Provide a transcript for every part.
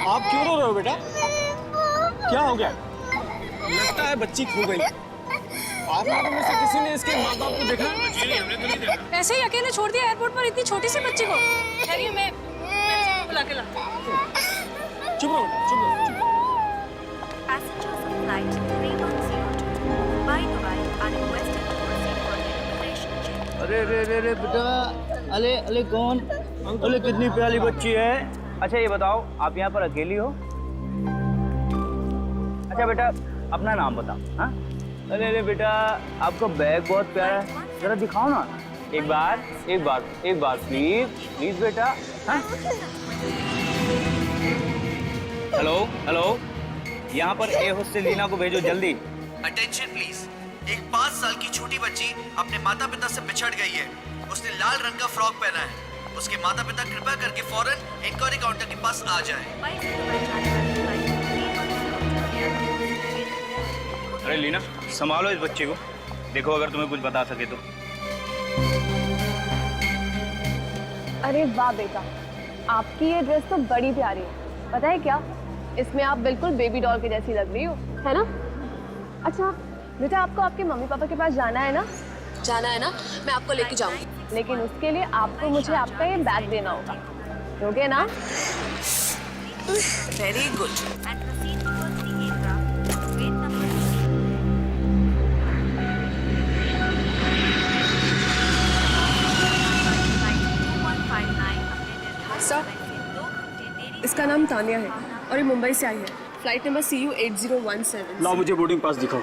आप क्यों रो रहे हो बेटा? क्या हो गया? लगता है बच्ची खो गई। आप लोगों में से किसी ने इसके माँ बाप को देखा? हमने तो नहीं देखा। ऐसे ही अकेले छोड़ दिया एयरपोर्ट पर इतनी छोटी सी बच्ची को? ठहरिए, मैं बुला के लाती हूँ। चुप रहो, चुप रहो, चुप रहो। Passengers of flight 3102 Mumbai Dubai are requested to proceed for immigration check. अरे रे रे रे बेटा, अले अले कौन? अले कितनी प्यारी बच्ची है। अच्छा ये बताओ, आप यहाँ पर अकेली हो? अच्छा बेटा, अपना नाम बताओ। हाँ? अरे रे बेटा, आपका बैग बहुत प्यारा है, जरा दिखाओ ना। एक बार प्लीज बेटा। हाँ? हेलो, यहाँ पर ए हॉस्टल लीना को भेजो जल्दी। Attention please. एक 5 साल की छोटी बच्ची अपने माता पिता से बिछड़ गई है। उसने लाल रंग का फ्रॉक पहना है। उसके माता पिता कृपया करके फौरन इंक्वायरी काउंटर के पास आ जाएं। Mumbai से दुबई जाने वाली फ्लाइट 3102 अरे लीना, संभालो इस बच्चे को, देखो अगर तुम्हें कुछ बता सके तो। अरे वाह बेटा, आपकी ये ड्रेस तो बड़ी प्यारी है। पता है क्या, इसमें आप बिल्कुल बेबी डॉल की जैसी लग रही हो, है ना? अच्छा बेटा, आपको आपके मम्मी पापा के पास जाना है ना? जाना है ना, मैं आपको लेके जाऊंगी। लेकिन उसके लिए आपको मुझे आपका ये बैग देना होगा, दोगे ना? Very good. and proceed towards the aircraft. Gate number 2. Flight 2159 अपने निर्धारित सर, समय से 2 घंटे देरी इसका नाम तानिया है और ये मुंबई से आई है। Flight number CU 8017। लाओ मुझे बोर्डिंग पास दिखाओ।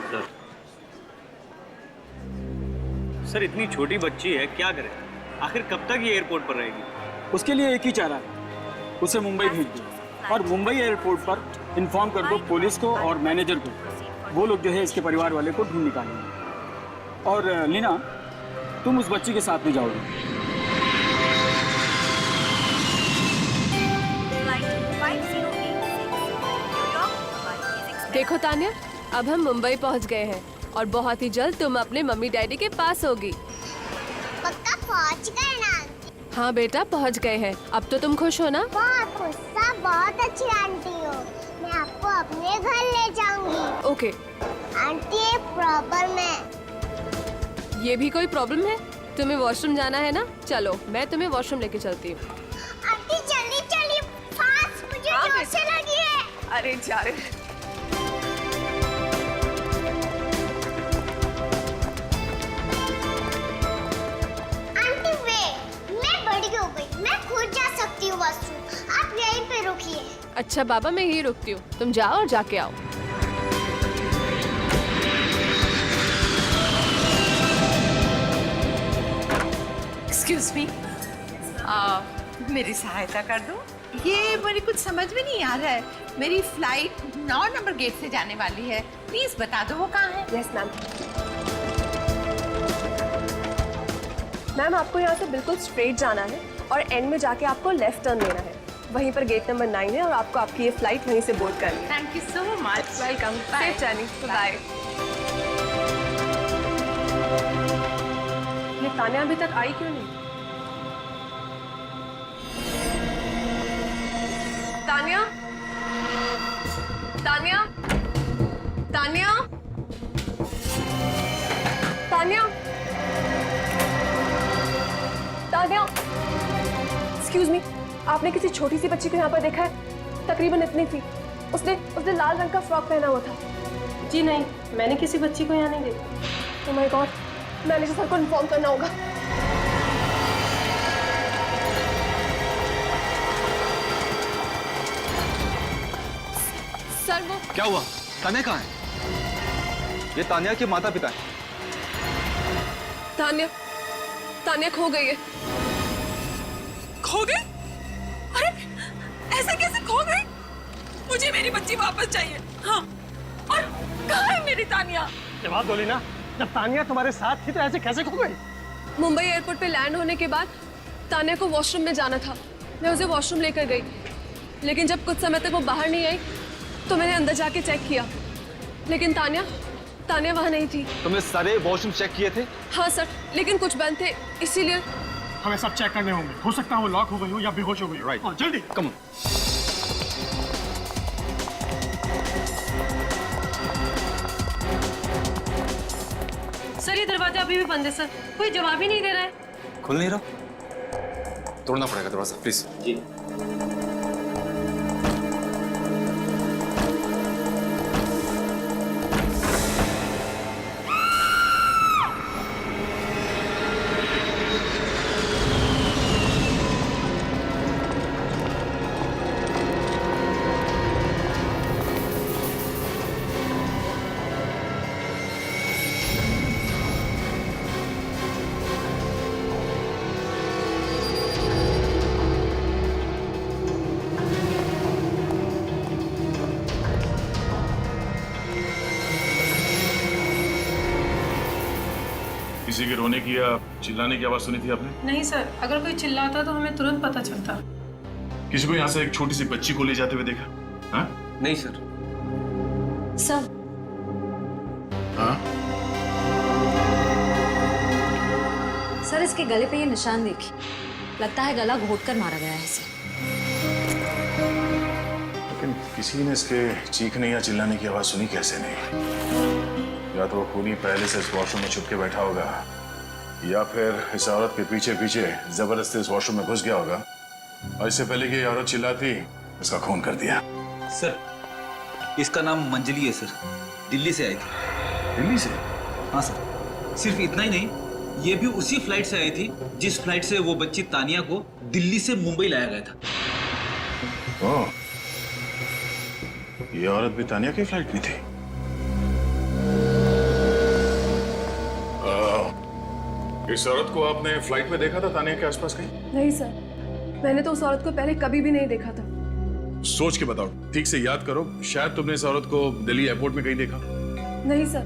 सर इतनी छोटी बच्ची है, क्या करे? आखिर कब तक ये एयरपोर्ट पर रहेगी? उसके लिए एक ही चारा है, उसे मुंबई भेज दो और मुंबई एयरपोर्ट पर इन्फॉर्म कर दो पुलिस को और मैनेजर को। वो लोग जो है इसके परिवार वाले को ढूंढ निकालेंगे। और लीना, तुम उस बच्ची के साथ में जाओगे। Flight 5086 New York Mumbai is expected. देखो तानिया, अब हम मुंबई पहुंच गए हैं और बहुत ही जल्द तुम अपने मम्मी डैडी के पास होगी। पक्का पहुंच गए ना? हाँ बेटा, पहुंच गए हैं। अब तो तुम खुश हो ना? बहुत खुश, सब बहुत अच्छी आंटी हो। मैं आपको अपने घर ले जाऊंगी। ओके। आंटी एक प्रॉब्लम है। ये भी कोई प्रॉब्लम है? तुम्हें वॉशरूम जाना है ना? चलो मैं तुम्हें वॉशरूम लेके चलती हूँ। आंटी जल्दी चलिए, फास्ट, मुझे जोर से लगी है। अरे जा रहे। आंटी वे, मैं बड़ी हो गई, मैं खुद जा सकती हूँ वॉशरूम। आप यहीं पे रुकिए। अच्छा बाबा, मैं यही रुकती हूँ, तुम जाओ और जाके आओ। एक्सक्यूज मी, मेरी सहायता कर दो। ये मेरी कुछ समझ में नहीं आ रहा है। मेरी फ्लाइट 9 नंबर गेट से जाने वाली है, प्लीज बता दो वो कहाँ है। Yes ma'am. मैम आपको यहाँ से बिल्कुल स्ट्रेट जाना है और एंड में जाके आपको लेफ्ट टर्न लेना है। वहीं पर गेट नंबर 9 है और आपको आपकी ये फ्लाइट वहीं से बोर्ड करनी है। Thank you so much. Welcome. Safe journey. Bye. ये तानिया अभी तक आई क्यों नहीं? तानिया, तानिया, तानिया, तानिया, तानिया। एक्सक्यूज मी, आपने किसी छोटी सी बच्ची को यहाँ पर देखा है? तकरीबन इतनी थी। उसने लाल रंग का फ्रॉक पहना हुआ था। जी नहीं, मैंने किसी बच्ची को यहाँ नहीं देखा। Oh my God, manager sir को इन्फॉर्म करना होगा। सर वो क्या हुआ? तानिया कहाँ है? ये तानिया के माता पिता हैं। तानिया खो गई है। खो गई? अरे ऐसे कैसे खो गई? मुझे मेरी बच्ची वापस चाहिए। हाँ, और कहाँ है मेरी तानिया? जवाब दो लीना, जब तानिया तुम्हारे साथ थी तो ऐसे कैसे खो गई? मुंबई एयरपोर्ट पे लैंड होने के बाद तानिया को वॉशरूम में जाना था। मैं उसे वॉशरूम लेकर गई, लेकिन जब कुछ समय तक वो बाहर नहीं आई तो मैंने अंदर जाके चेक किया, लेकिन तानिया वहाँ नहीं थी। तुमने सारे वॉशरूम चेक किए थे? हाँ सर, लेकिन कुछ बंद थे, इसीलिए। हमें सब चेक करने होंगे, हो सकता है वो लॉक हो गई हो या बेहोश हो गई हो। राइट, जल्दी कम। सर ये दरवाजा अभी भी बंद है सर, कोई जवाब ही नहीं दे रहा है। खुल नहीं रहा, तोड़ना पड़ेगा दरवाजा प्लीज। जी। किसी के रोने की या चिल्लाने की आवाज सुनी थी आपने? नहीं सर, अगर कोई चिल्लाता तो हमें तुरंत पता चलता। किसी को यहाँ से एक छोटी सी बच्ची को ले जाते हुए देखा? हाँ? नहीं सर। सर हाँ? सर इसके गले पे ये निशान देखिए, लगता है गला घोट कर मारा गया है इसे। लेकिन किसी ने इसके चीखने या चिल्लाने की आवाज सुनी कैसे नहीं? या तो वो खूनी पहले से इस वॉशरूम में छुप के बैठा होगा, या फिर इस औरत के पीछे पीछे जबरदस्ती इस वॉशरूम में घुस गया होगा और इससे पहले कि ये औरत चिल्लाती इसका खून कर दिया। सर इसका नाम मंजली है सर, दिल्ली से आई थी। दिल्ली से? हाँ सर, सिर्फ इतना ही नहीं, ये भी उसी फ्लाइट से आई थी जिस फ्लाइट से वो बच्ची तानिया को दिल्ली से मुंबई लाया गया था। ओह, ये औरत भी तानिया की फ्लाइट में थी। इस औरत को आपने फ्लाइट में देखा था तानिया के आसपास कहीं? नहीं सर, मैंने तो उस औरत को पहले कभी भी नहीं देखा था। सोच के बताओ, ठीक से याद करो, शायद तुमने इस औरत को दिल्ली एयरपोर्ट में कहीं देखा। नहीं सर,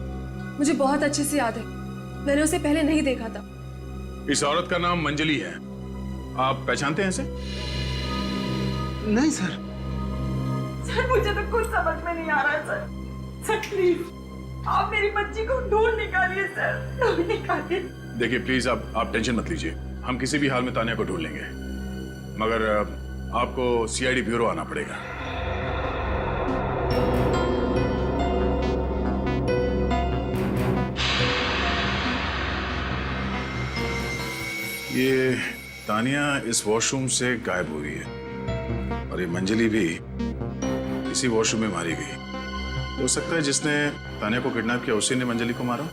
मुझे बहुत अच्छे से याद है, मैंने उसे पहले नहीं देखा था। इस औरत का नाम मंजली है, आप पहचानते हैं इसे? नहीं सर। सर मुझे तो कुछ समझ में नहीं आ रहा है सर। सर प्लीज आप मेरी बच्ची को ढूंढ निकालिए सर, ढूंढ निकालिए। देखिए प्लीज आप टेंशन मत लीजिए, हम किसी भी हाल में तानिया को ढूंढ लेंगे, मगर आपको सीआईडी ब्यूरो आना पड़ेगा। ये तानिया इस वॉशरूम से गायब हुई है और ये मंजली भी इसी वॉशरूम में मारी गई। हो सकता है जिसने तानिया को किडनैप किया उसी ने मंजली को मारा।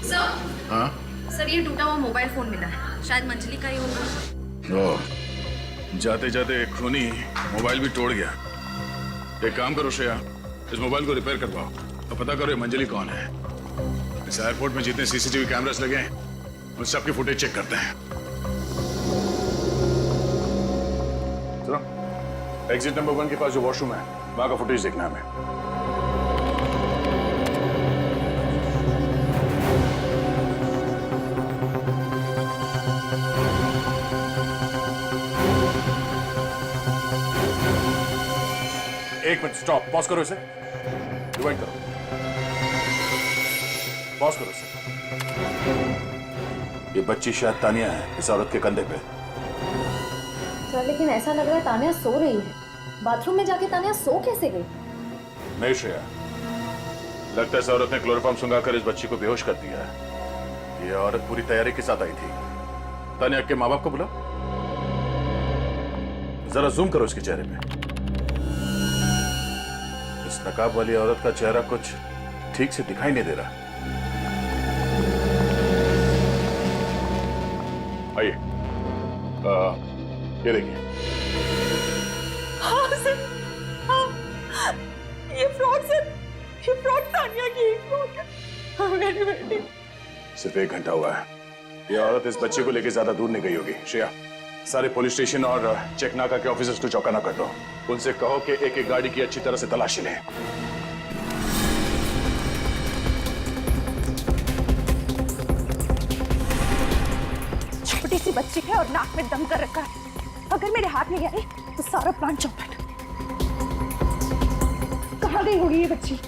सर, हाँ सर ये टूटा हुआ मोबाइल फोन मिला है, शायद मंजली का ही होगा। जाते जाते एक खूनी मोबाइल भी तोड़ गया। एक काम करो श्रेया, इस मोबाइल को रिपेयर करवाओ और पता करो ये मंजली कौन है। इस एयरपोर्ट में जितने सीसीटीवी कैमरास लगे हैं उन सबकी फुटेज चेक करते हैं। चलो एग्जिट नंबर 1 के पास जो वॉशरूम है वहां का फुटेज देखना है हमें। एक मिनट, स्टॉप, पॉज करो इसे, रिवाइंड करो, पॉज करो इसे। ये बच्ची शायद तानिया है इस औरत के कंधे पे। सर लेकिन ऐसा लग रहा है तानिया सो रही है, बाथरूम में जाके तानिया सो कैसे गई? नहीं श्रेया, लगता है इस औरत ने क्लोरोफॉर्म सुंघाकर इस बच्ची को बेहोश कर दिया है। ये औरत पूरी तैयारी के साथ आई थी। तानिया के माँ बाप को बुला, जरा जूम करो इसके चेहरे पे। इस नकाब वाली औरत का चेहरा कुछ ठीक से दिखाई नहीं दे रहा। आइए, ये देखिए। हाँ सर, हाँ, ये फ्रॉक सर, ये फ्रॉक तानिया की ही फ्रॉक है। हाँ मेरी बेटी। सिर्फ 1 घंटा हुआ है, ये औरत इस बच्चे को लेकर ज्यादा दूर नहीं गई होगी। श्रेया, सारे पुलिस स्टेशन और चेक नाका के ऑफिसर्स को चौकन्ना कर दो। उनसे कहो कि एक एक गाड़ी की अच्छी तरह से तलाशी लें। छोटी सी बच्ची है और नाक में दम कर रखा है। अगर मेरे हाथ नहीं आई तो सारा प्लान चौपट। कहाँ गई होगी ये बच्ची?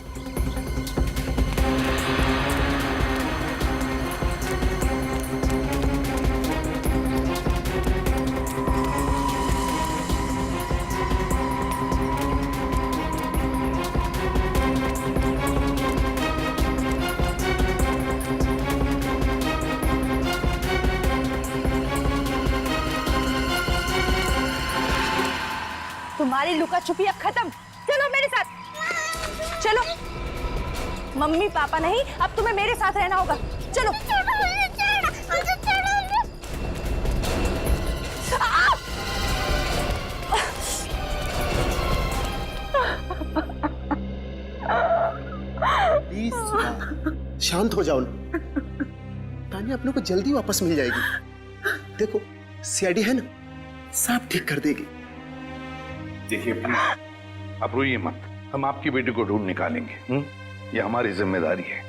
हमारी लुका छुपी अब खत्म। चलो मेरे साथ, चलो। मम्मी पापा नहीं, अब तुम्हें मेरे साथ रहना होगा। चलो। प्लीज शांत हो जाओ ना। तानिया अपने को जल्दी वापस मिल जाएगी। देखो सीआईडी है ना, सब ठीक कर देगी। देखिए प्लीज आप रोइए मत, हम आपकी बेटी को ढूंढ निकालेंगे। ये हमारी जिम्मेदारी है।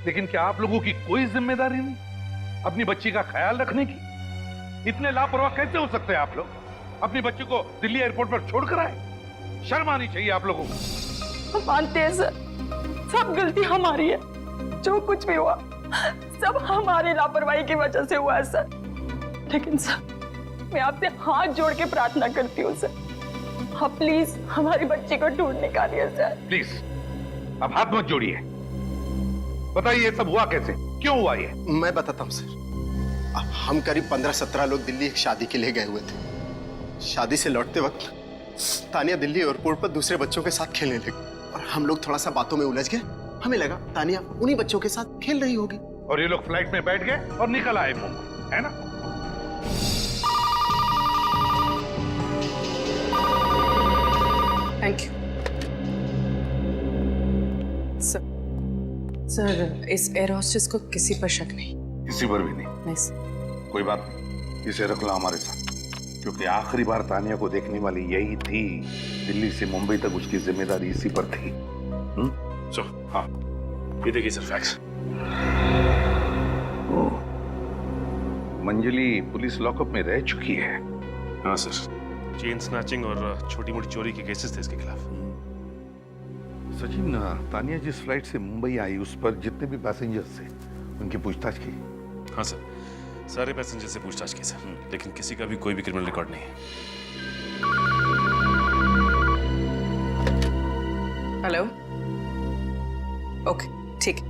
लेकिन क्या आप लोगों की कोई जिम्मेदारी नहीं अपनी बच्ची का ख्याल रखने की? इतने लापरवाह कैसे हो सकते हैं आप लोग? अपनी बच्ची को दिल्ली एयरपोर्ट पर छोड़कर आए। शर्म आनी चाहिए आप लोगों को। हम मानते हैं सर, सब गलती हमारी है। जो कुछ भी हुआ सब हमारी लापरवाही की वजह से हुआ है सर। लेकिन सर मैं आपसे हाथ जोड़ के प्रार्थना करती हूँ सर, आप प्लीज हमारी बच्ची को ढूंढ निकालिए सर। प्लीज अब हाथ मत जोड़िए, बताइए ये सब हुआ कैसे, क्यों हुआ ये? मैं बताता हूँ सर। हम करीब 15-17 लोग दिल्ली एक शादी के लिए गए हुए थे। शादी से लौटते वक्त तानिया दिल्ली एयरपोर्ट पर दूसरे बच्चों के साथ खेलने लगी और हम लोग थोड़ा सा बातों में उलझ गए। हमें लगा तानिया उन्हीं बच्चों के साथ खेल रही होगी। और ये लोग फ्लाइट में बैठ गए और निकल आए मुंबई, है ना? Thank you sir. इस एयर होस्टेस को किसी पर शक नहीं? किसी पर भी नहीं। नहीं सर। कोई बात नहीं, इसे रख लो हमारे साथ, क्योंकि आखिरी बार तानिया को देखने वाली यही थी। दिल्ली से मुंबई तक उसकी जिम्मेदारी इसी पर थी। हाँ ये देखिए सर फैक्स। मंजली पुलिस लॉकअप में रह चुकी है। हाँ सर, चेन स्नैचिंग और छोटी मोटी चोरी के केसेस थे इसके खिलाफ। सचिन, तानिया जिस फ्लाइट से मुंबई आई उस पर जितने भी पैसेंजर्स थे उनकी पूछताछ की? हाँ सर, सारे पैसेंजर से पूछताछ की सर, लेकिन किसी का भी कोई भी क्रिमिनल रिकॉर्ड नहीं है। हेलो, ओके ठीक है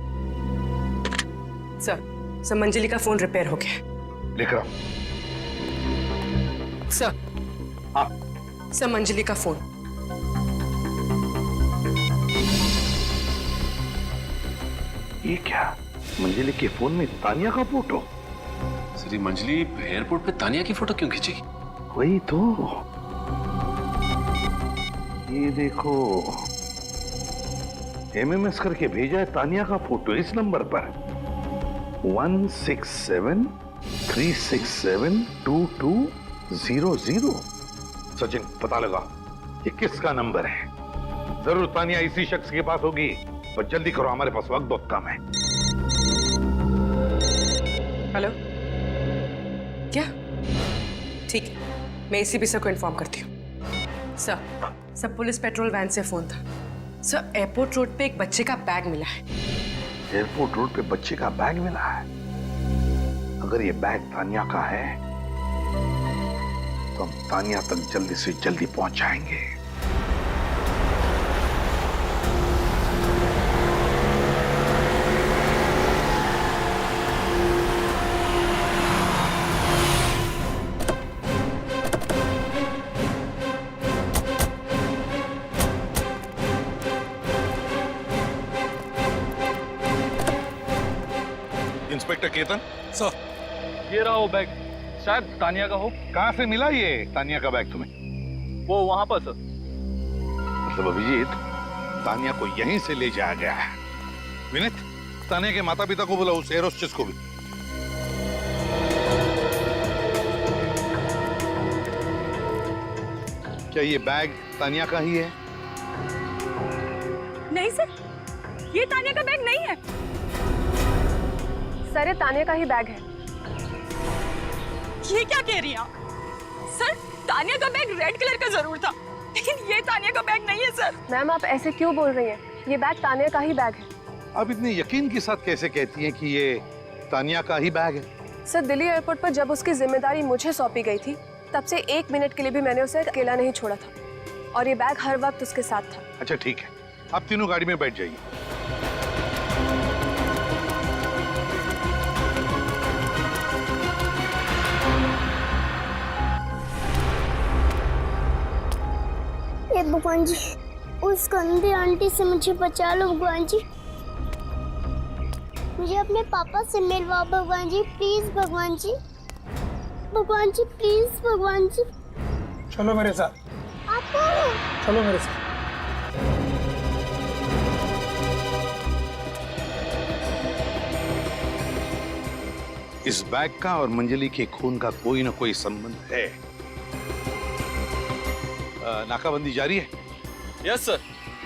सर। सर मंजली का फोन रिपेयर हो गया। लिख रहा हूं सर। हाँ सर मंजली का फोन। ये क्या, मंजली के फोन में तानिया का फोटो? सर ये मंजली एयरपोर्ट पे तानिया की फोटो क्यों खींची? वही तो, ये देखो MMS करके भेजा है तानिया का फोटो इस नंबर पर 1673672200। सचिन पता लगा ये किसका नंबर है। जरूर तानिया इसी शख्स के पास होगी, पर जल्दी करो, हमारे पास वक्त बहुत कम है। हेलो, क्या? ठीक है, मैं ACP सर को इन्फॉर्म करती हूँ। सर पुलिस पेट्रोल वैन से फोन था। सर एयरपोर्ट रोड पे एक बच्चे का बैग मिला है। एयरपोर्ट रोड पे बच्चे का बैग मिला है? अगर ये बैग तानिया का है तो हम तानिया तक जल्दी से जल्दी पहुंच जाएंगे। इंस्पेक्टर केतन सर, ये रहा वो बैग, शायद तानिया का हो। कहां से मिला ये तानिया का बैग तुम्हें? वो वहां पर सर। मतलब अभिजीत, तानिया को यहीं से ले जाया गया है। विनीत, तानिया के माता पिता को बोला, उस एयर होस्टेस को भी। क्या ये बैग तानिया का ही है? नहीं सर, ये तानिया का बैग नहीं है। सर ये तानिया का ही बैग है। ये क्या कह रही हैं आप? सर तानिया का बैग रेड कलर का जरूर था, लेकिन ये तानिया का बैग नहीं है सर। मैम आप ऐसे क्यों बोल रही हैं? ये बैग तानिया का ही बैग है। आप इतने यकीन के साथ कैसे कहती हैं कि ये तानिया का ही बैग है? सर दिल्ली एयरपोर्ट पर जब उसकी जिम्मेदारी मुझे सौंपी गई थी, तब से 1 मिनट के लिए भी मैंने उसे अकेला नहीं छोड़ा था, और ये बैग हर वक्त उसके साथ था। अच्छा ठीक है, आप तीनों गाड़ी में बैठ जाइए। हे भगवान जी, उस गंदी आंटी से मुझे बचा लो भगवान जी। मुझे अपने पापा से मिलवाओ भगवान जी, प्लीज भगवान जी। भगवान जी प्लीज भगवान जी। चलो मेरे साथ, आप कौन हो? चलो मेरे साथ। इस बैग का और मंजली के खून का कोई ना कोई संबंध है। नाकाबंदी जारी है। यस सर,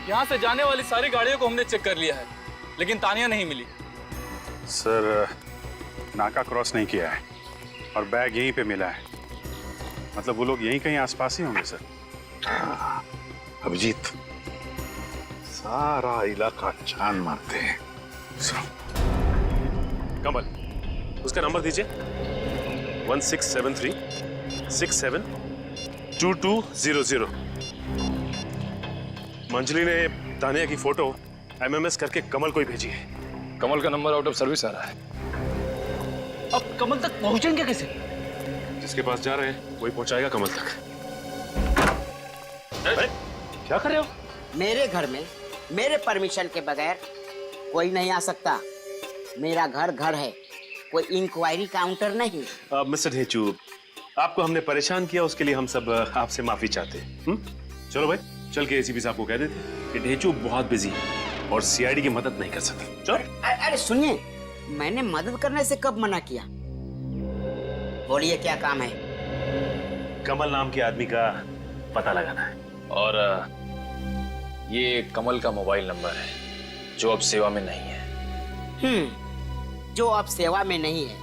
यहाँ से जाने वाली सारी गाड़ियों को हमने चेक कर लिया है, लेकिन तानिया नहीं मिली। सर, नाका क्रॉस नहीं किया है और बैग यहीं पे मिला है। मतलब वो लोग यहीं कहीं आसपास ही होंगे सर। अभिजीत, सारा इलाका छान मारते हैं। कमल, उसका नंबर दीजिए। 1673 67 2200। मंजली ने तानिया की फोटो MMS करके कमल को ही भेजी है। कमल का नंबर आउट ऑफ सर्विस आ रहा है। अब कमल तक पहुंचेंगे कैसे? जिसके पास जा रहे हैं वही पहुंचाएगा कमल तक। क्या कर रहे हो? मेरे घर में मेरे परमिशन के बगैर कोई नहीं आ सकता। मेरा घर घर है, कोई इंक्वायरी काउंटर नहीं। मिस्टर ढेंचू, आपको हमने परेशान किया, उसके लिए हम सब आपसे माफी चाहते हैं। चलो भाई, चल के एसीपी साहब को कह देते कि ढेंचू बहुत बिजी है और सीआईडी की मदद नहीं कर सकते। चलो। अरे सुनिए, मैंने मदद करने से कब मना किया? बोलिए क्या काम है? कमल नाम के आदमी का पता लगाना है। और ये कमल का मोबाइल नंबर है जो अब सेवा में नहीं है। जो अब सेवा में नहीं है,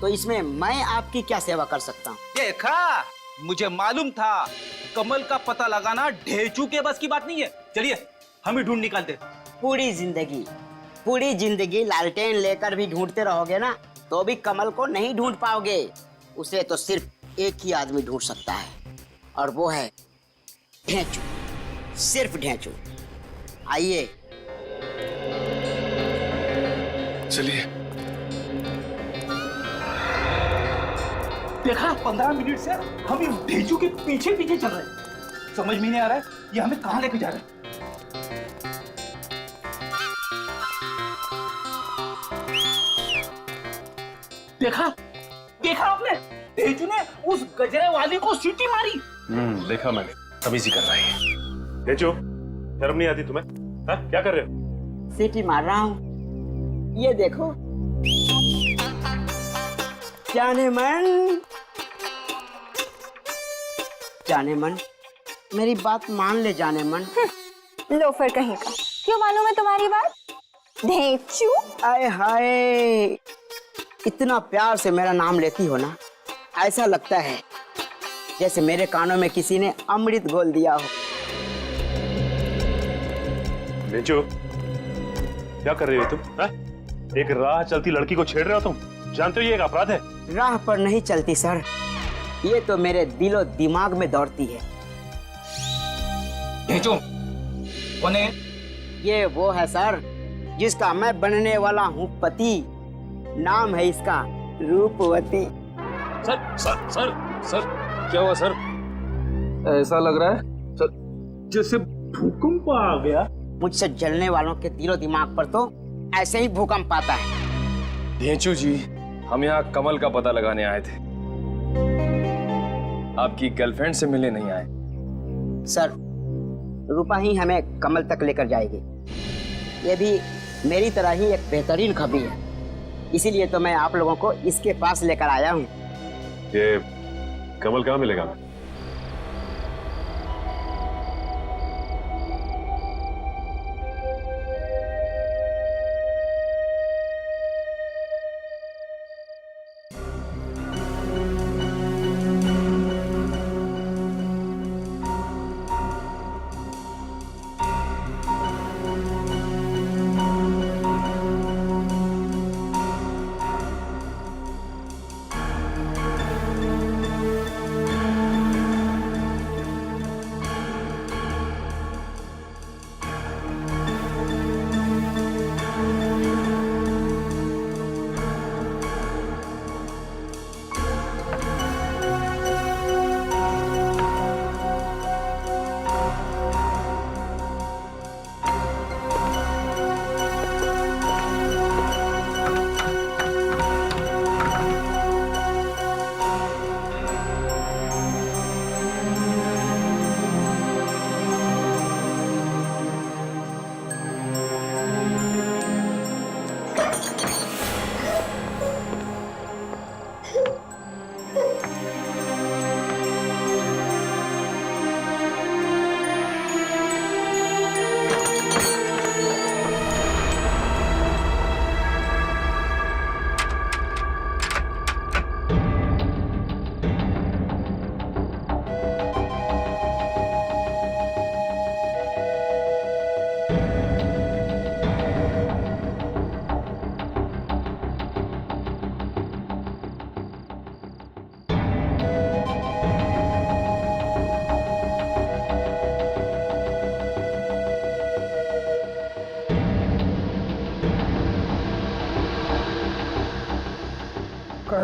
तो इसमें मैं आपकी क्या सेवा कर सकता हूँ? देखा, मुझे मालूम था कमल का पता लगाना ढेंचू के बस की बात नहीं है। चलिए हम ही ढूंढ निकालते। पूरी जिंदगी लालटेन लेकर भी ढूंढते रहोगे ना, तो भी कमल को नहीं ढूंढ पाओगे। उसे तो सिर्फ एक ही आदमी ढूंढ सकता है, और वो है ढेंचू, सिर्फ ढेंचू। आइए चलिए। देखा, 15 मिनट से हम इस ढेंचू के पीछे पीछे चल रहे हैं। समझ में नहीं आ रहा है ये हमें कहां लेके जा रहे हैं। देखा आपने, ढेंचू ने उस गजरे वाली को सीटी मारी। देखा मैंने, तमीज़ी कर रहा है। ढेंचू, शर्म नहीं आती तुम्हें? हाँ, क्या कर रहे हो? सीटी मार रहा हूँ। ये देखो, जाने मन, मेरी बात मान ले जाने मन। लोफर कहीं का, क्यों मालूम है तुम्हारी बात? ढेंचू। आए हाय, इतना प्यार से मेरा नाम लेती हो ना, ऐसा लगता है जैसे मेरे कानों में किसी ने अमृत घोल दिया हो। ढेंचू, क्या कर रही हो तुम? हा? एक राह चलती लड़की को छेड़ रहे हो तुम? जानते हो ये एक अपराध है। राह पर नहीं चलती सर, ये तो मेरे दिलो दिमाग में दौड़ती है। ढेंचू कौन है? ये वो है सर जिसका मैं बनने वाला हूँ पति। नाम है इसका रूपवती। सर क्या हुआ सर? ऐसा लग रहा है सर जैसे भूकंप आ गया। मुझसे जलने वालों के दिलो दिमाग पर तो ऐसे ही भूकंप आता है। ढेंचू जी, हम यहाँ कमल का पता लगाने आए थे, आपकी गर्लफ्रेंड से मिलने नहीं आए। सर, रूपा ही हमें कमल तक लेकर जाएगी। ये भी मेरी तरह ही एक बेहतरीन खबी है, इसीलिए तो मैं आप लोगों को इसके पास लेकर आया हूँ। ये कमल कहाँ मिलेगा?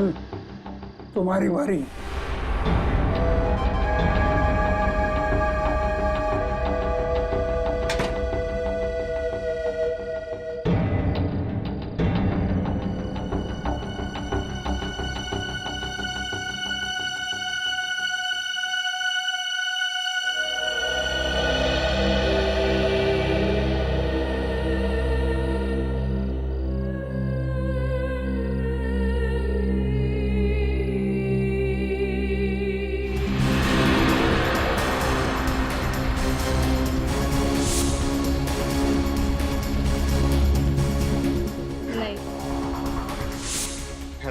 कल तुम्हारी बारी।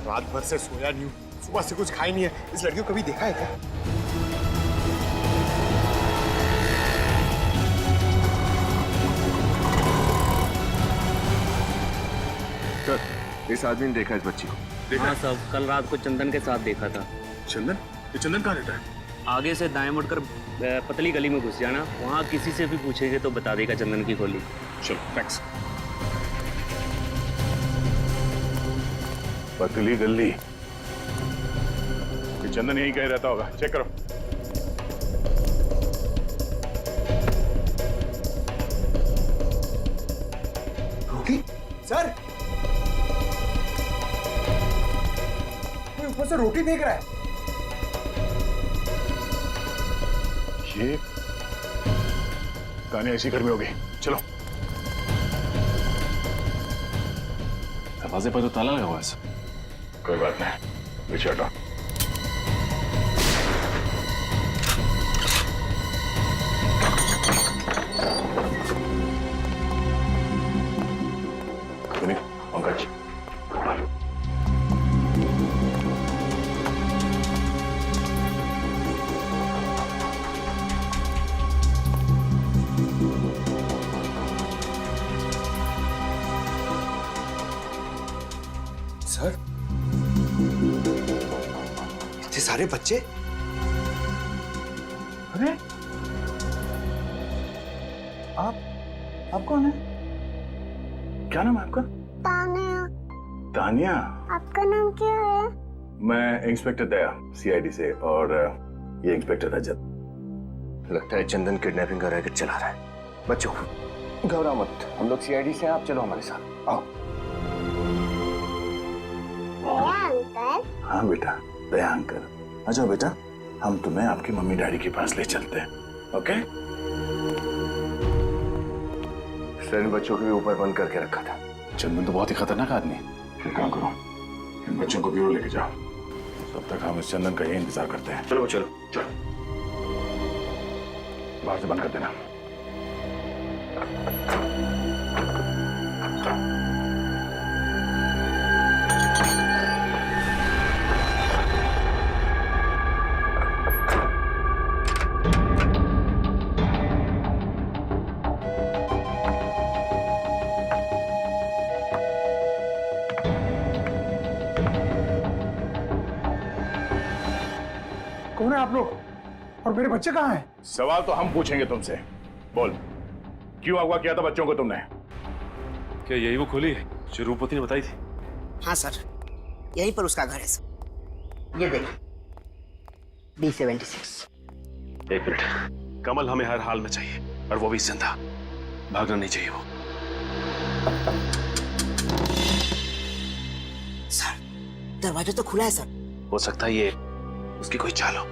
रात भर से सोया नहीं हूँ, सुबह से कुछ खाई नहीं है। इस लड़की को कभी देखा है क्या? सर, इस आदमी ने देखा इस बच्ची को? देखा? हाँ सब, कल रात को चंदन के साथ देखा था। चंदन? ये चंदन कहाँ रहता है? आगे से दाएं मुड़कर पतली गली में घुस जाना, वहाँ किसी से भी पूछेंगे तो बता देगा चंदन की गोली। चलो, थैंक्स। पतली गली, चंदन यहीं कहीं रहता होगा, चेक करो। रोटी? सर, कोई ऊपर से रोटी देख रहा है। ये तानिया इसी घर में होगी, चलो। दरवाजे पर तो ताला लगा हुआ है। कोई बात नहीं, पीछे हटो। पंकज, सर, इतने सारे बच्चे? अरे आप कौन है? क्या नाम है आपका? तानिया। तानिया? आपका नाम क्या है? मैं इंस्पेक्टर दया, सीआईडी से, और ये इंस्पेक्टर रजत। लगता है चंदन किडनैपिंग का रैकेट चला रहा है। बच्चों, घबराओ मत, हम लोग सीआईडी से हैं, आप चलो हमारे साथ, आओ। दया अंकल। हाँ बेटा, दया अंकल, आ जाओ बेटा, हम तुम्हें आपकी मम्मी डैडी के पास ले चलते हैं, ओके? सर, इन बच्चों को भी ऊपर बंद करके रखा था। चंदन तो बहुत ही खतरनाक आदमी है। एक काम करो, इन बच्चों को ब्यूरो लेके जाओ, तब तक हम इस चंदन का यही इंतजार करते हैं। चलो चलो चलो, बाहर से बंद कर देना। कौन है आप लोग? और मेरे बच्चे कहाँ हैं? सवाल तो हम पूछेंगे तुमसे। बोल, क्यों अगवा किया था बच्चों को तुमने? क्या यही वो खोली है जो रूपवती ने बताई थी? हाँ सर, यहीं पर उसका घर है सर। ये देखिए, D76। एक मिनट, कमल हमें हर हाल में चाहिए, और वो भी जिंदा। भागना नहीं चाहिए वो। सर, दरवाजा तो खुला है सर। हो सकता है ये उसकी कोई चाल हो।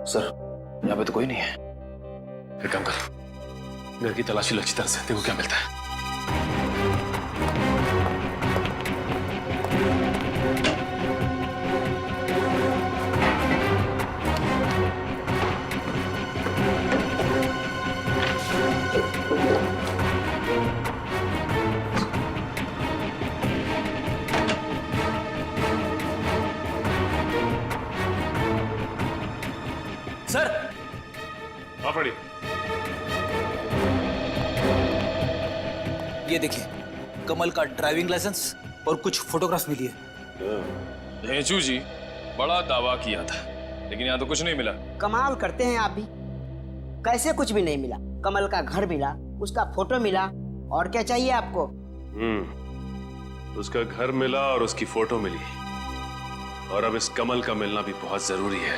सर, यहाँ पे तो कोई नहीं है। फिर काम कर, घर की तलाशी लो अच्छी तरह से, देखो क्या मिलता है। सर, पड़ी। ये देखिए, कमल का ड्राइविंग लाइसेंस और कुछ फोटोग्राफ्स मिली है। भेंचू जी, बड़ा दावा किया था, लेकिन यहाँ तो कुछ नहीं मिला। कमाल करते हैं आप भी, कैसे कुछ भी नहीं मिला? कमल का घर मिला, उसका फोटो मिला, और क्या चाहिए आपको? उसका घर मिला और उसकी फोटो मिली, और अब इस कमल का मिलना भी बहुत जरूरी है।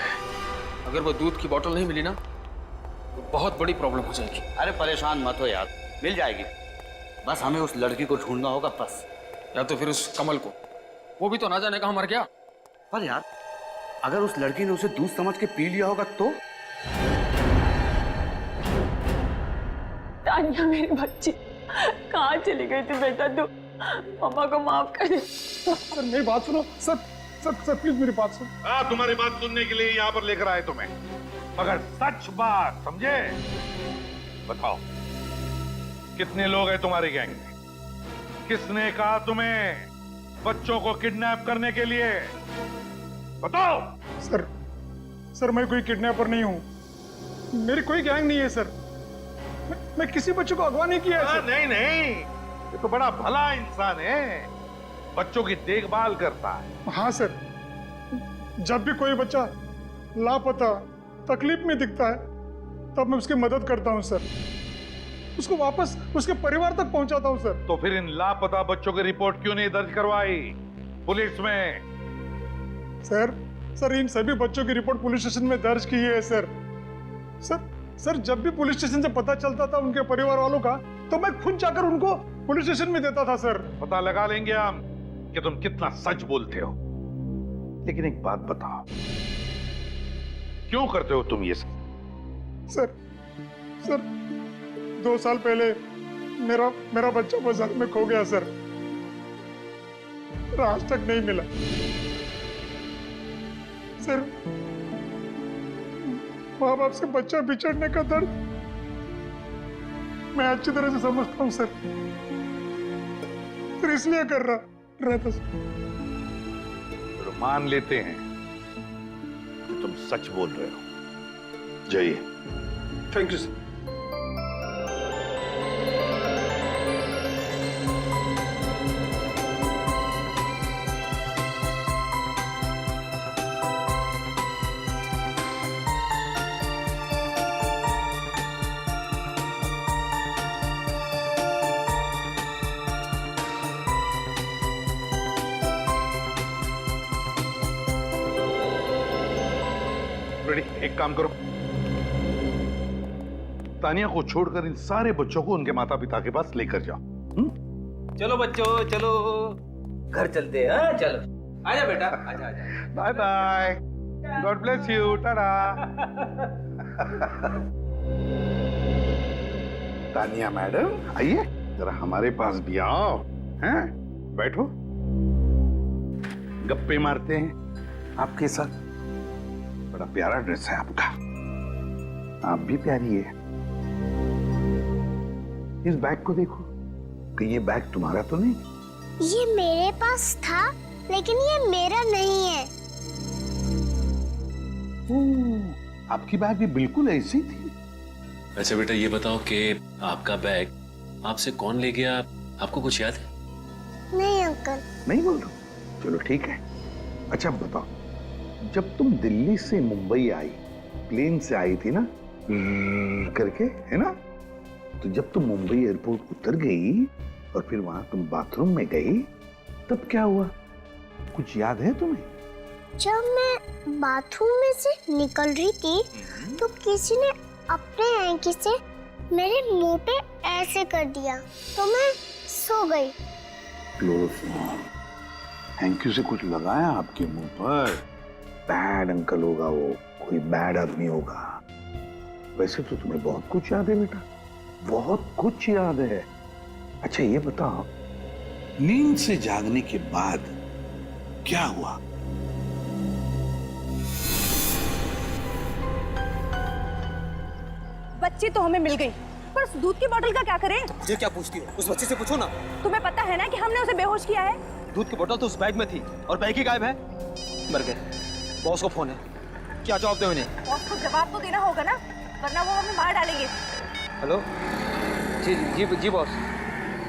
अगर वो दूध की बोतल नहीं मिली ना तो बहुत बड़ी प्रॉब्लम हो जाएगी। अरे परेशान मत हो यार, मिल जाएगी। बस हमें उस लड़की को ढूंढना होगा बस। या तो फिर उस कमल को, वो भी तो ना जाने कहाँ मर गया। पर यार अगर उस लड़की ने उसे दूध समझ के पी लिया होगा तो? तानिया मेरी बच्ची, कहाँ चली गई थी बेटा तू? मम्मा को माफ कर दे। सर मेरी बात सुनो, सर सर सर प्लीज मेरी बात सुनो। हाँ, तुम्हारी बात सुनने के लिए यहाँ पर लेकर आए तुम्हें, मगर सच बात समझे। बताओ कितने लोग हैं तुम्हारी गैंग में? किसने कहा तुम्हें बच्चों को किडनैप करने के लिए? बताओ। सर मैं कोई किडनैपर नहीं हूँ, मेरी कोई गैंग नहीं है सर। मैं किसी बच्चे को अगवा नहीं किया है सर। नहीं, ये तो बड़ा भला इंसान है, बच्चों की देखभाल करता है। हाँ सर, जब भी कोई बच्चा लापता तकलीफ में दिखता है तब मैं उसकी मदद करता हूँ सर, उसको वापस उसके परिवार तक पहुंचाता हूँ सर। तो फिर इन लापता बच्चों की रिपोर्ट क्यों नहीं दर्ज करवाई पुलिस में? सर इन सभी बच्चों की रिपोर्ट पुलिस स्टेशन में दर्ज की है सर। सर जब भी पुलिस स्टेशन से पता चलता था उनके परिवार वालों का, तो मैं खुद जाकर उनको पुलिस स्टेशन में देता था सर। पता लगा लेंगे हम कि तुम कितना सच बोलते हो। लेकिन एक बात बताओ, क्यों करते हो तुम ये सब? सर 2 साल पहले मेरा बच्चा बाजार में खो गया सर, आज तक नहीं मिला सर। माँ बाप से बच्चा बिछड़ने का दर्द मैं अच्छी तरह से समझता हूँ सर, फिर इसलिए कर रहा था। तो मान लेते हैं कि तुम सच बोल रहे हो। जाइए। Thank you sir. एक काम करो, तानिया को छोड़कर इन सारे बच्चों को उनके माता पिता के पास लेकर जाओ। चलो बच्चों चलो, घर चलते हैं। चलो आजा बेटा, आजा। Bye bye, God bless you, टाटा। तानिया मैडम आइए जरा हमारे पास भी आओ। हैं? बैठो, गप्पे मारते हैं आपके साथ। बड़ा प्यारा ड्रेस है आपका, आप भी प्यारी है। इस बैग को देखो, कि ये बैग तुम्हारा तो नहीं? ये मेरे पास था, लेकिन ये मेरा नहीं है। आपकी बैग भी बिल्कुल ऐसी थी। अच्छा बेटा ये बताओ कि आपका बैग आपसे कौन ले गया, आपको कुछ याद है? नहीं अंकल। नहीं बोल रहा, चलो ठीक है। अच्छा बताओ, जब तुम दिल्ली से मुंबई आई, प्लेन से आई थी ना करके, है ना? तो जब तुम मुंबई एयरपोर्ट उतर गई और फिर वहां तुम बाथरूम में गई, तब क्या हुआ? कुछ याद है तुम्हें? जब मैं बाथरूम में से निकल रही थी तो किसी ने अपने हैंकी से मेरे मुंह पे ऐसे कर दिया, तो मैं सो गई। हैंकी से कुछ लगाया आपके मुंह पर? बैड अंकल होगा वो, कोई बैड आदमी होगा। वैसे तो तुम्हें बहुत कुछ याद है बेटा, बहुत कुछ याद है। अच्छा ये बताओ, नींद से जागने के बाद क्या हुआ? बच्ची तो हमें मिल गई, पर उस दूध की बोतल का क्या करें? ये क्या पूछती हो? उस बच्ची से पूछो ना। तुम्हें पता है ना कि हमने उसे बेहोश किया है। दूध की बोतल तो उस बैग में थी और बैग ही गायब है। मर गए। बॉस को फोन है, क्या जवाब दे उन्हें? बॉस को जवाब तो देना होगा ना, वरना वो हमें मार डालेंगे। हेलो जी बॉस।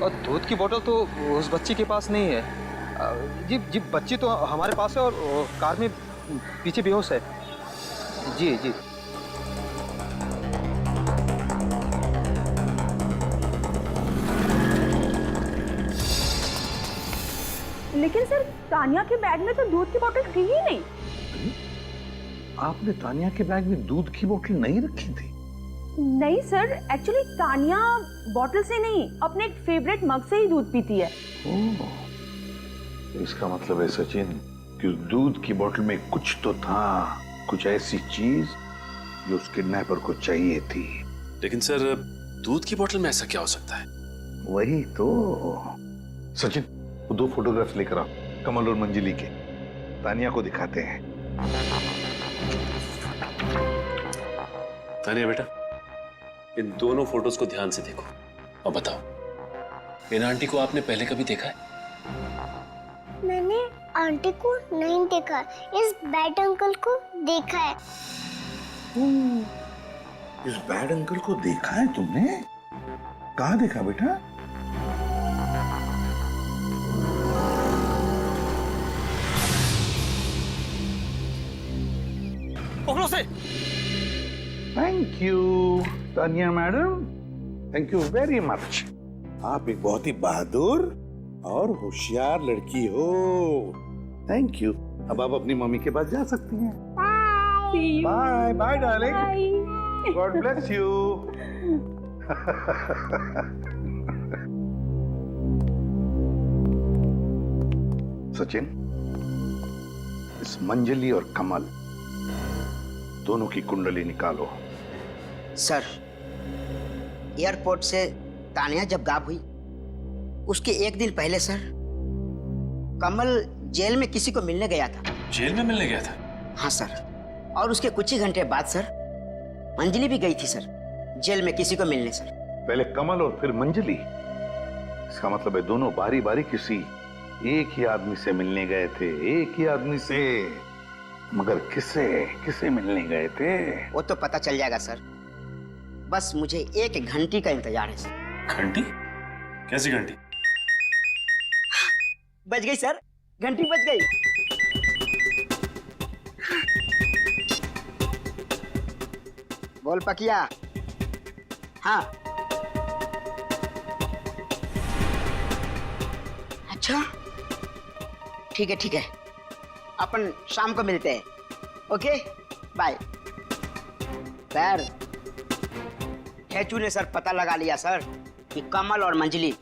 और दूध की बोतल तो उस बच्ची के पास नहीं है। जी बच्ची तो हमारे पास है और कार में पीछे बेहोश है। जी लेकिन सर तानिया के बैग में तो दूध की बोतल थी ही नहीं। आपने तानिया के बैग में दूध की बोतल नहीं रखी थी? नहीं सर, एक्चुअली तानिया बोतल से नहीं, अपने एक फेवरेट मग से ही दूध पीती है। ओह, इसका मतलब है सचिन कि उस दूध की बोतल में कुछ तो था, कुछ ऐसी चीज जो उस किडनैपर को चाहिए थी। लेकिन सर दूध की बोतल में ऐसा क्या हो सकता है? वही तो। सचिन, वो 2 फोटोग्राफ्स लेकर आओ, कमल और मंजली के। तानिया को दिखाते हैं। तानिया बेटा, इन दोनों फोटोज को ध्यान से देखो और बताओ, इन आंटी को आपने पहले कभी देखा है? मैंने आंटी को नहीं देखा, इस बैड अंकल को देखा है। इस बैड अंकल को देखा है तुमने? कहाँ देखा बेटा? पकड़ो से। Thank you Tania madam, thank you very much. आप एक बहुत ही बहादुर और होशियार लड़की हो। Thank you. अब आप अपनी मम्मी के पास जा सकती हैं। Bye bye darling, God bless you. Sachin, इस मंजली और कमल दोनों की कुंडली निकालो। सर, एयरपोर्ट से तानिया जब गायब हुई उसके 1 दिन पहले सर, कमल जेल में किसी को मिलने गया था। जेल में मिलने गया था? हाँ सर, और उसके कुछ ही घंटे बाद सर मंजली भी गई थी सर, जेल में किसी को मिलने सर। पहले कमल और फिर मंजली? इसका मतलब है दोनों बारी बारी किसी एक ही आदमी से मिलने गए थे, एक ही आदमी से। मगर किसे मिलने गए थे? वो तो पता चल जाएगा सर, बस मुझे 1 घंटी का इंतजार है सर। घंटी? कैसी घंटी? बज गई सर, घंटी बज गई। बोल पकिया। हाँ, अच्छा ठीक है, अपन शाम को मिलते हैं। Okay bye. सर, खेचू ने सर पता लगा लिया सर कि कमल और मंजली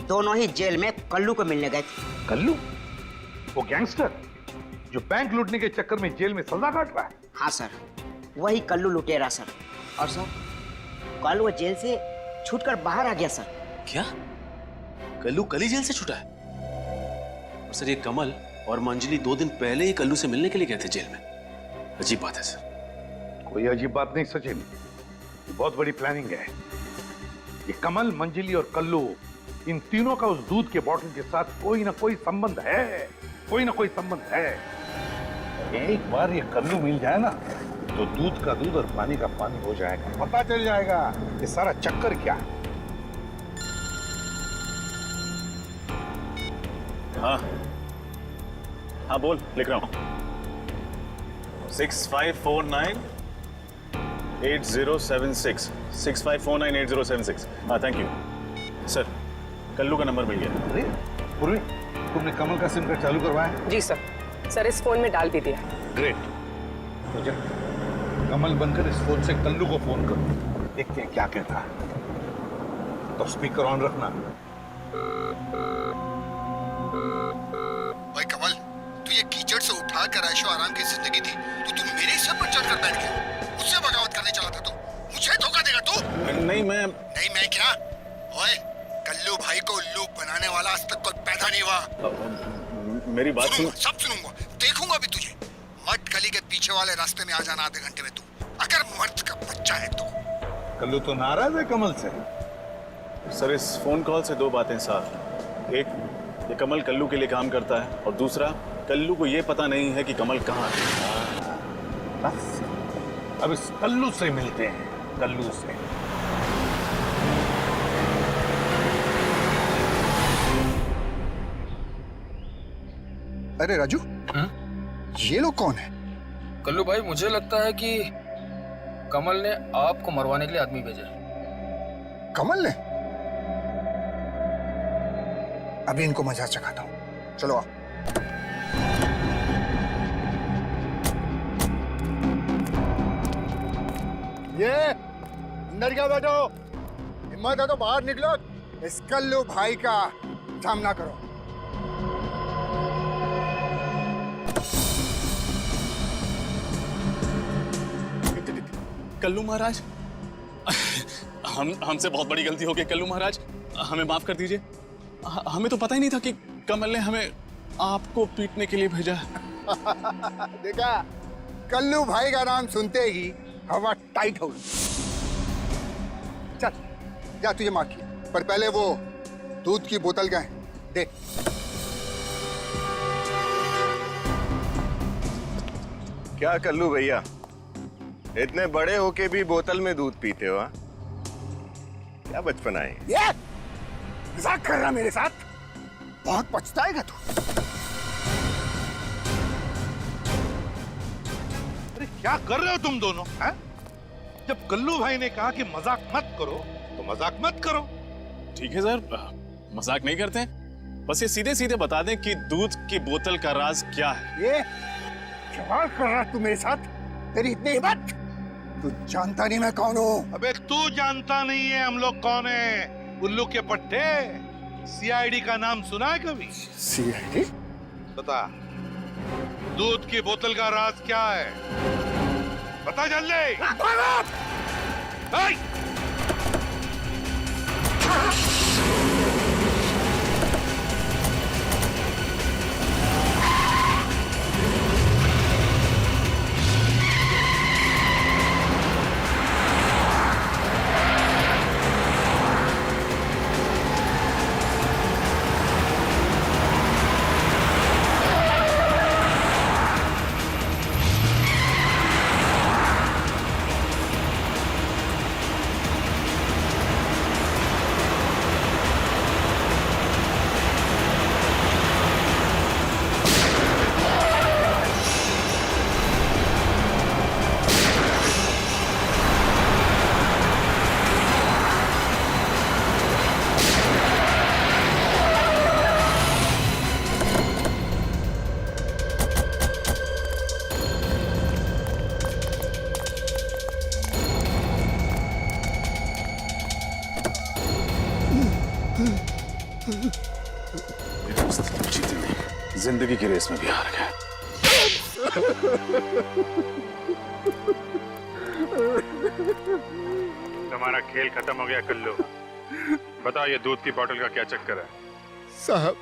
दोनों ही जेल में कल्लू को मिलने गए थे। कल्लू? वो गैंगस्टर जो बैंक लूटने के चक्कर में जेल में सजा काट रहा है? हाँ सर, वही कल्लू लुटेरा सर। और सर, कल वो जेल से छूटकर बाहर आ गया सर। क्या? कल्लू कल ही जेल से छूटा है? और सर, ये कमल और मंजली 2 दिन पहले ही कल्लू से मिलने के लिए गए थे जेल में। अजीब बात है सर। कोई अजीब बात नहीं सचिन, बहुत बड़ी प्लानिंग है। ये कमल, मंजली और कल्लू, इन तीनों का उस दूध के बोतल के साथ कोई ना कोई संबंध है, कोई ना कोई संबंध है। एक बार ये कल्लू मिल जाए ना तो दूध का दूध और पानी का पानी हो जाएगा, पता चल जाएगा ये सारा चक्कर क्या है। हाँ बोल, लिख रहा हूँ। 6549 8076 6549 8076। हाँ थैंक यू सर, कल्लू का नंबर मिल गया। अरे पूर्वी, तुमने कमल का सिम कार्ड चालू करवाया? जी सर, इस फोन में डाल भी दिया। ग्रेट। तो जा, कमल बनकर इस फोन से कल्लू को फोन करो, देखते हैं क्या कहता है। तो स्पीकर ऑन रखना। भाई कमल, तू ये कीचड़ से उठा कर ऐशो आराम की जिंदगी थी, तो तू मेरे सर पर चढ़कर बैठ गया। मुझसे बगावत करने चला था तू, मुझे धोखा देगा तू? नहीं मैं क्या? ओए, कल्लू भाई को उल्लू बनाने वाला आज तक कोई पैदा नहीं हुआ। मेरी बात सुन। सब सुनूंगा, देखूंगा भी तुझे। मट गली के पीछे वाले रास्ते में आ जाना आधे घंटे में तू, अगर मर्द का बच्चा है तो। कल्लू तो नाराज है कमल से। सर, इस फोन कॉल से 2 बातें साफ। एक, ये कमल कल्लू के लिए काम करता है, और दूसरा, कल्लू को ये पता नहीं है कि कमल कहाँ है। बस अब इस कल्लू से मिलते हैं, कल्लू से। अरे राजू, ये लोग कौन है? कल्लू भाई, मुझे लगता है कि कमल ने आपको मरवाने के लिए आदमी भेजा है। कमल ने? अभी इनको मजा चखाता हूँ, चलो आओ। ये अंदर क्या बैठो, हिम्मत है तो बाहर निकलो, इस कल्लू भाई का सामना करो। कल्लू महाराज, हमसे बहुत बड़ी गलती हो गई कल्लू महाराज, हमें माफ कर दीजिए। हमें तो पता ही नहीं था कि कमल ने हमें आपको पीटने के लिए भेजा। देखा, कल्लू भाई का नाम सुनते ही हवा टाइट हो गई। चल जा, तुझे माफ किया, पर पहले वो दूध की बोतल का है, दे। क्या कल्लू भैया, इतने बड़े होके भी बोतल में दूध पीते हो? क्या बचपना है ये? मजाक कर रहा मेरे साथ? बहुत पछताएगा तू। अरे क्या कर रहे हो तुम दोनों? है? जब कल्लू भाई ने कहा कि मजाक मत करो तो मजाक मत करो। ठीक है सर, मजाक नहीं करते, बस ये सीधे सीधे बता दें कि दूध की बोतल का राज क्या है। ये सवाल कर रहा तू मेरे साथ? तेरी इतनी हिम्मत? तू जानता नहीं मैं कौन हूँ? अबे तू जानता नहीं है हम लोग कौन है? उल्लू के पट्टे, सीआईडी का नाम सुना है कभी? सीआईडी? बता, दूध की बोतल का राज क्या है? बता जल्दी। जिंदगी की रेस में भी हार गया। तुम्हारा खेल खत्म हो गया कल्लू। बताओ ये दूध की बोतल का क्या चक्कर है? साहब,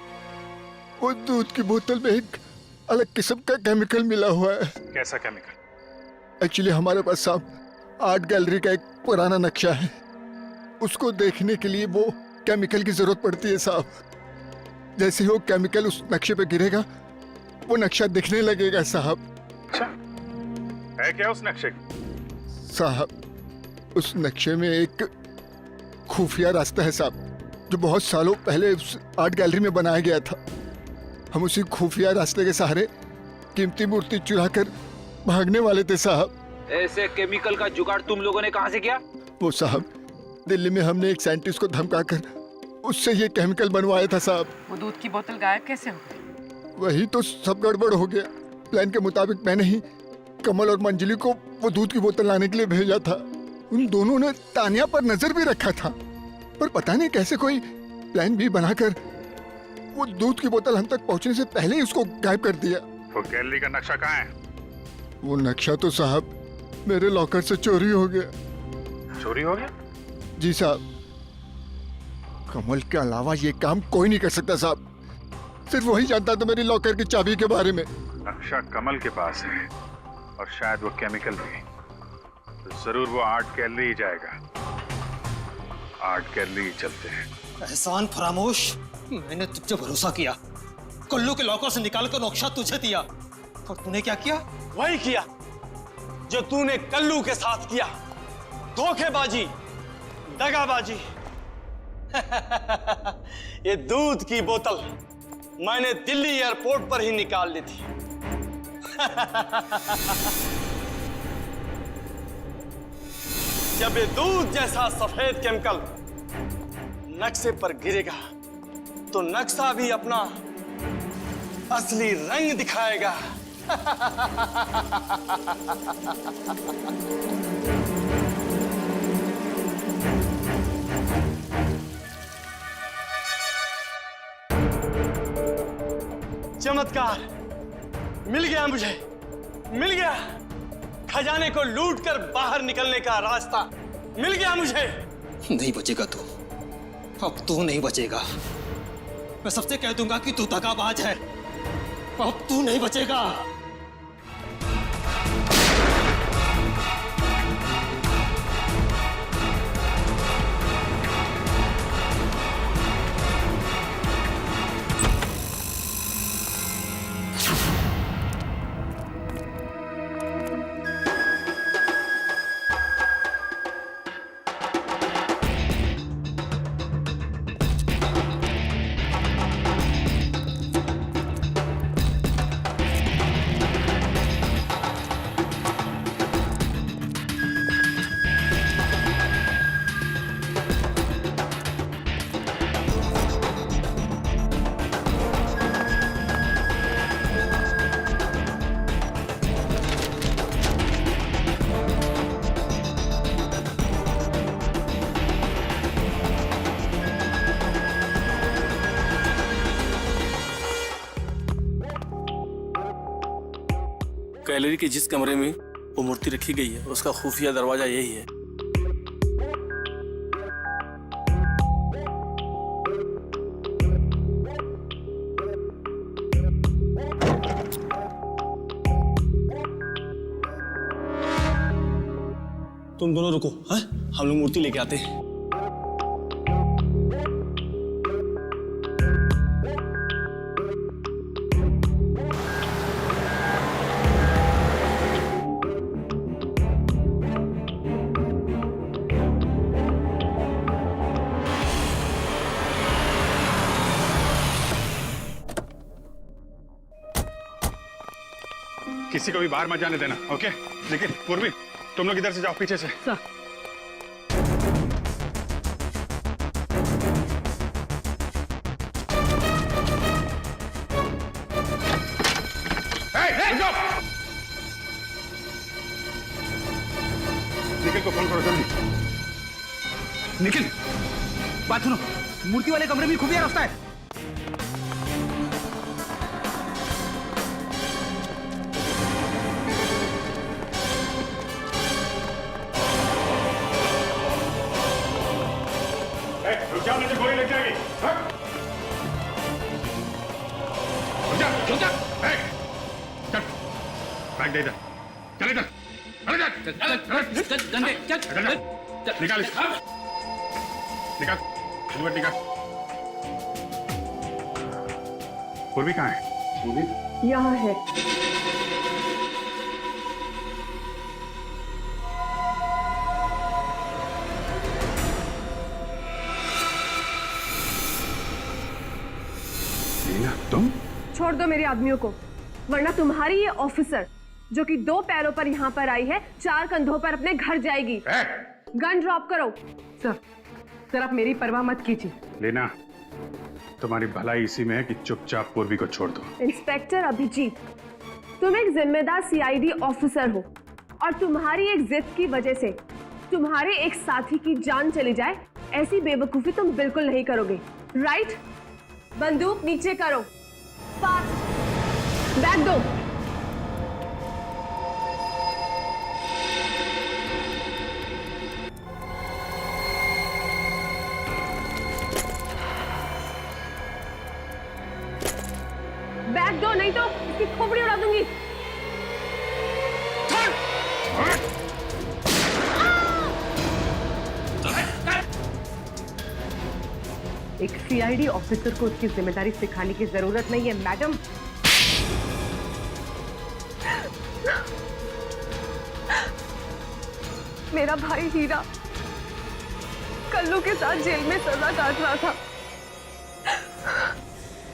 वो दूध की बोतल में एक अलग किस्म का केमिकल मिला हुआ है। कैसा केमिकल? एक्चुअली हमारे पास साहब आर्ट गैलरी का एक पुराना नक्शा है, उसको देखने के लिए वो केमिकल की जरूरत पड़ती है साहब। जैसे ही वो केमिकल उस नक्शे पे गिरेगा, वो नक्शा दिखने लगेगा साहब। अच्छा, है क्या उस नक्शे? साहब, उस नक्शे में एक खुफिया रास्ता है साहब, जो बहुत सालों पहले उस आर्ट गैलरी में बनाया गया था। हम उसी खुफिया रास्ते के सहारे कीमती मूर्ति चुरा कर भागने वाले थे साहब। ऐसे केमिकल का जुगाड़ तुम लोगों ने कहां से किया? वो साहब, दिल्ली में हमने एक साइंटिस्ट को धमकाकर उससे ये केमिकल बनवाया था साहब। वो दूध की बोतल गायब कैसे हो गई? वही तो सब गड़बड़ हो गया। प्लान के मुताबिक मैंने ही कमल और मंजली को वो दूध की बोतल लाने के लिए भेजा था। उन दोनों ने तानिया पर नजर भी रखा था, पर पता नहीं कैसे कोई प्लान बी बनाकर वो दूध की बोतल हम तक पहुंचने से पहले ही उसको गायब कर दिया। वो गैलरी का नक्शा कहाँ है? वो नक्शा तो साहब मेरे लॉकर से चोरी हो गया। चोरी हो गया? जी साहब, कमल के अलावा ये काम कोई नहीं कर सकता साहब। सिर्फ वही जानता था मेरी लॉकर की चाबी के बारे में। नक्शा कमल के पास है और शायद वो केमिकल भी, तो जरूर वो आर्ट गैलरी ही जाएगा। आर्ट गैलरी ही चलते हैं। एहसान फरामोश, मैंने तुझ पे भरोसा किया, कल्लू के लॉकर से निकालकर नक्शा तुझे दिया, और तूने क्या किया? वही किया जो तूने कल्लू के साथ किया। धोखेबाजी, दगाबाजी। ये दूध की बोतल मैंने दिल्ली एयरपोर्ट पर ही निकाल ली थी। जब ये दूध जैसा सफेद केमिकल नक्शे पर गिरेगा तो नक्शा भी अपना असली रंग दिखाएगा। चमत्कार मिल गया मुझे, मिल गया। खजाने को लूटकर बाहर निकलने का रास्ता मिल गया मुझे। नहीं बचेगा तू, अब तू नहीं बचेगा। मैं सबसे कह दूंगा कि तू दगाबाज है। अब तू नहीं बचेगा। गैलरी के जिस कमरे में वो मूर्ति रखी गई है उसका खुफिया दरवाजा यही है। तुम दोनों रुको, हाँ? हम लोग मूर्ति लेके आते हैं। किसी को भी बाहर मत जाने देना, ओके? लेकिन पूर्वी, तुम लोग इधर से जाओ, पीछे से। सर। निखिल को फोन करो जल्दी। निखिल, बात सुनो, मूर्ति वाले कमरे में खुफिया रास्ता है। रुक जा, मुझे गोली लग जाएगी। रुक जा, रुक जा। चल, बैग दे इधर। चल इधर। चल निकाल इसको। निकाल, हेलमेट निकाल। पूर्वी कहाँ है? पूर्वी यहाँ है। तुम छोड़ दो मेरे आदमियों को, वरना तुम्हारी ये ऑफिसर जो कि 2 पैरों पर यहाँ पर आई है 4 कंधों पर अपने घर जाएगी। गन ड्रॉप करो। सर आप मेरी परवाह मत कीजिए। लेना, तुम्हारी भलाई इसी में है कि चुपचाप पूर्वी को छोड़ दो। इंस्पेक्टर अभिजीत, तुम एक जिम्मेदार सीआईडी ऑफिसर हो और तुम्हारी एक जिद की वजह से तुम्हारे एक साथी की जान चली जाए, ऐसी बेवकूफी तुम बिल्कुल नहीं करोगे, राइट? बंदूक नीचे करो, फास्ट। बैग दो। बैग दो, नहीं तो इसकी खोपड़ी उड़ा दूंगी। एक सीआईडी ऑफिसर को उसकी जिम्मेदारी सिखाने की जरूरत नहीं है मैडम। मेरा भाई हीरा कल्लू के साथ जेल में सजा काट रहा था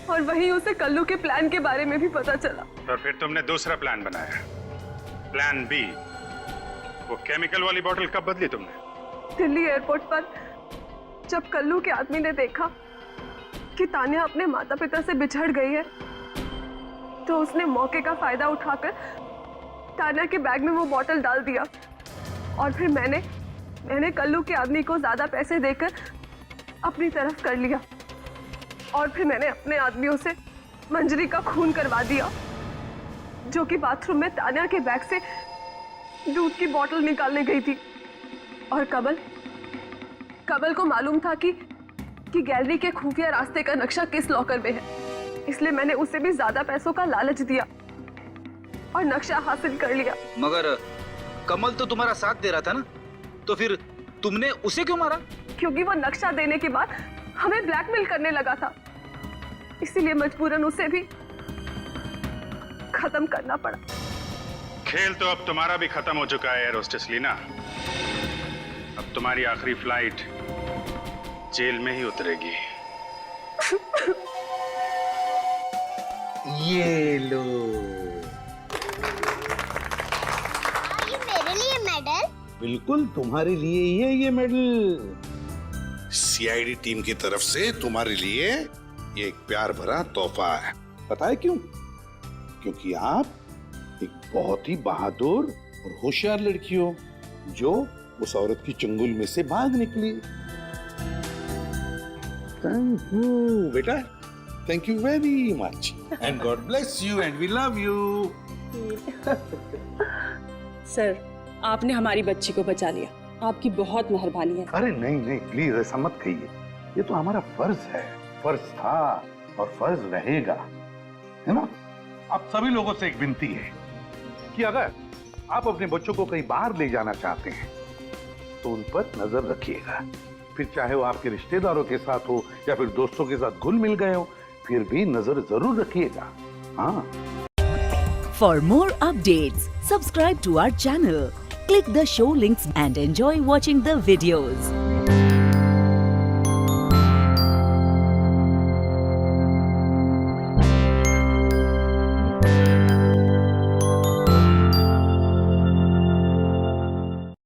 और वहीं उसे कल्लू के प्लान के बारे में भी पता चला। तो फिर तुमने दूसरा प्लान बनाया, प्लान बी। वो केमिकल वाली बोतल कब बदली तुमने? दिल्ली एयरपोर्ट पर जब कल्लू के आदमी ने देखा कि तान्या अपने माता पिता से बिछड़ गई है, तो उसने मौके का फायदा उठाकर तान्या के बैग में वो बॉटल डाल दिया और फिर मैंने कल्लू के आदमी को ज्यादा पैसे देकर अपनी तरफ कर लिया और फिर मैंने अपने आदमियों से मंजरी का खून करवा दिया, जो कि बाथरूम में तान्या के बैग से दूध की बोतल निकालने गई थी। और कमल को मालूम था कि गैलरी के खुफिया रास्ते का नक्शा किस लॉकर में है, इसलिए मैंने उसे भी ज्यादा पैसों का लालच दिया और नक्शा हासिल कर लिया। मगर कमल तो तुम्हारा साथ दे रहा था ना, तो फिर तुमने उसे क्यों मारा? क्योंकि वो नक्शा देने के बाद हमें ब्लैकमेल करने लगा था, इसीलिए मजबूरन उसे भी खत्म करना पड़ा। खेल तो अब तुम्हारा भी खत्म हो चुका है एयर होस्टेस लीना। अब तुम्हारी आखिरी फ्लाइट जेल में ही उतरेगी। ये लो। ये मेरे लिए मेडल? बिल्कुल तुम्हारे लिए ही है ये मेडल। सीआईडी टीम की तरफ से तुम्हारे लिए ये एक प्यार भरा तोहफा है। पता है क्यों? क्योंकि आप एक बहुत ही बहादुर और होशियार लड़की हो जो उस औरत की चंगुल में से भाग निकली। थैंक यू बेटा, thank you very much and God bless you and we love you. Sir, आपने हमारी बच्ची को बचा लिया, आपकी बहुत मेहरबानी है। अरे नहीं नहीं प्लीज ऐसा मत कहिए, ये तो हमारा फर्ज है, फर्ज था और फर्ज रहेगा, है ना। आप सभी लोगों से एक विनती है कि अगर आप अपने बच्चों को कहीं बाहर ले जाना चाहते हैं तो उन पर नजर रखिएगा, फिर चाहे वो आपके रिश्तेदारों के साथ हो या फिर दोस्तों के साथ घुल मिल गए हो, फिर भी नजर जरूर रखिएगा। हाँ। For more updates, subscribe to our channel, click the show links and enjoy watching the videos.